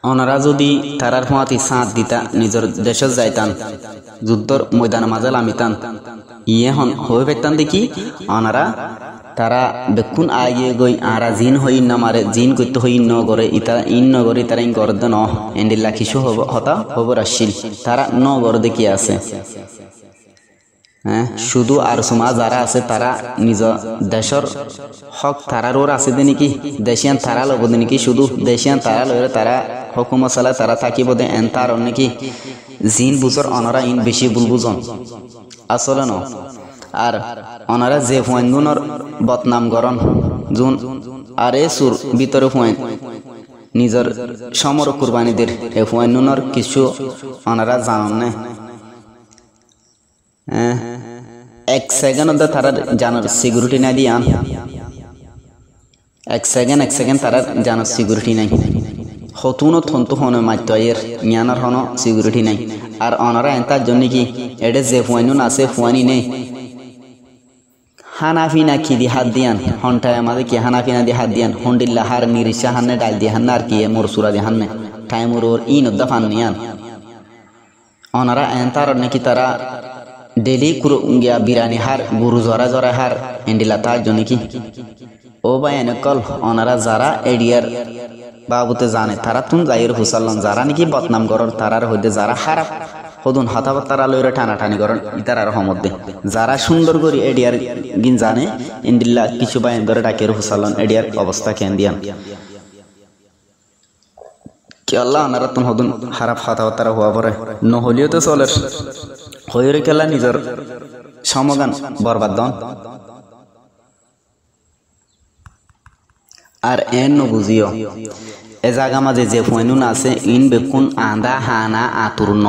ওনারা যদি তারার ফাঁতি সাঁত দিতা নিজের দেশে যাইতান যুদ্ধর ময়দান মাঝে নামিতান ইয়ে হয়ে পেতান দেখি ওনারা তারা বেকুন আগে গই আরা জিন হই না মারে জিন করতে হই ন করে ইতা ইন ন করে তারা ইন করে ন এন্ডিল্লা কিছু হতা খবর আসছিল তারা ন করে দেখি আছে হ্যাঁ শুধু আর সুমা যারা আছে তারা নিজ দেশের হক তারার ওর আছে দে নাকি দেশিয়ান তারা লব দে নাকি শুধু দেশিয়ান তারা লইরে তারা হুকুম সালা তারা থাকিব দে এন তার নাকি জিন বুঝর অনারা ইন বেশি ভুল বুঝন আসলে ন আর অনারা যে ফুয়াইনগুনর বদনাম গরন জুন আর এ সুর ভিতরে ফুয়াইন নিজের সমর কুরবানিদের এ ফুয়াইনুনর কিছু অনারা জানন না এক সেকেন্ড তারা জানার সিকিউরিটি নাই দিয়ান এক সেকেন্ড তারা জানার সিকিউরিটি নাই হতুন থন্তু হন মাত্র মিয়ানার হন সিকিউরিটি নাই আর অনারা এনতার জন্য কি এটা যে ফুয়াইনুন আছে ফুয়ানি নেই হানাফিনা কি দি হাত দিয়ান হনটায় আমাদের কি হানাফিনা দি হাত দিয়ান হন্ডিল্লা হার নিরিশা হান্নে ডাল দিয়ে হান্নে আর কি মোরসুরা দিয়ে হান্নে টাইমুর ওর ইন উদ্দা ফান নিয়ান অনারা এনতার নাকি তারা ডেলি গিয়া বিরানি হার গুরু জরা জরা হার এন্ডিলা তার জন্য কি ও ভাই এনেকল অনারা যারা এডিয়ার বাবুতে জানে তারা তুন যাইয়ের হুসাল্লাম যারা নাকি বদনাম করর তারার হইতে যারা খারাপ হদুন হাতাবাত তারা লইরে টানাটানি করেন ইতার আর হমদ্দে যারা সুন্দর করি এডিয়ার গিন জানে ইন্দিল্লা কিছু বাইন করে ডাকের হুসাল্লাম এডিয়ার অবস্থা কেন দিয়ান কি আল্লাহ ওনারা তুন হদুন খারাপ হাতাবাত তারা হওয়া পরে নহলিও তো চলে হয়ে কেলা নিজের সমাধান বরবাদ দন আর এন বুঝিও এ জায়গা মাঝে যে ফুয়াইনুন আছে ইন বেকুন আন্দা হানা আতুর ন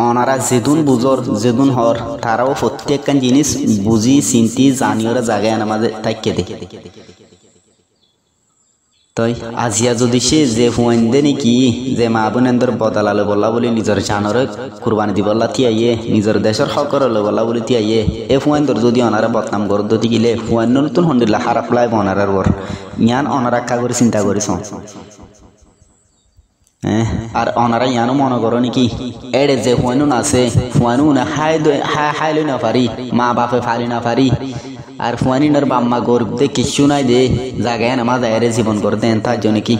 ওনারা যেদুন বুঝর যেদুন হর তারাও প্রত্যেকখান জিনিস বুঝি চিন্তি জানিওরা জায়গায় আনা মাঝে তাইকে দে তাই আজিয়া যদি সে যে ফুয়াইন দে নাকি যে মা বোনেন্দর বদলালে বললা বলি নিজের জানরে কুরবানি দিবল্লা তিয়াইয়ে নিজের দেশের হক করলে বললা বলি তিয়াইয়ে এ ফুয়াইন্দর যদি অনারা বদনাম গর দতি গিলে ফুয়াইন নতুন হন্ডিল্লা খারাপ লাই অনারার বর ইয়ান অনারা কা করে চিন্তা করিস আর অনারা ইয়ানো মনে করো নাকি এড়ে যে ফুয়াইনুন আছে ফুয়াইনুন হাই লই না পারি মা বাপে ফালি না পারি আর ফুয়ানিনের বাম্মা গরিব দে কিছু নাই দে জায়গায় নামা যায় জীবন করে দেন তার জন্য কি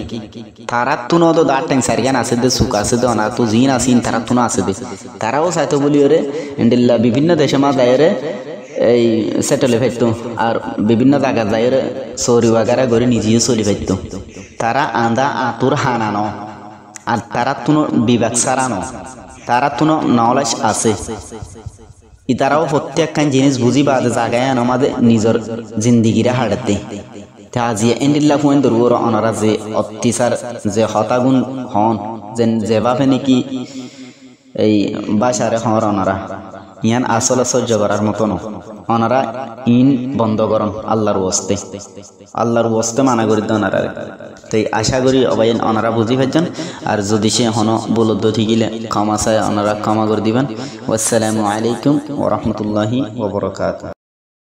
তারা তুন তো দাঁড় ট্যাং সারিয়ান আছে দে সুখ আছে দে অনা তো জিন আসিন তারা তুন আছে দে তারাও চাইতো বলি ওরে ইন্ডিল্লা বিভিন্ন দেশে মা যায় রে এই সেটেলে ফেলতো আর বিভিন্ন জায়গা যায় রে সরি বাগারা করে নিজেও চলি ফেলতো তারা আন্দা আতুর হানানো আর তারা তুন বিবেক সারানো তারা তুন নলেজ আছে ইতারাও প্রত্যেকখান জিনিস বুঝি বাদে জায়গায় আমাদের নিজের জিন্দিগিরে হারাতে আজি এন্ডিল্লা ফুয়েন দরুর অনারা যে অত্যাচার যে হতাগুণ হন যেভাবে নাকি এই বাসারে হর অনারা ইয়ান আসলে সহ্য করার মতো ন অনারা ইন বন্ধ করন আল্লাহর ওয়াস্তে মানা করি ওনারা তাই আশা করি অবাই ওনারা বুঝি ফেলছেন আর যদি সে হন বলদ ঠিকিলে ক্ষমা চায় ওনারা ক্ষমা করে দিবেন। আসসালামু আলাইকুম ওয়া রাহমাতুল্লাহি ওয়া বারাকাতুহু।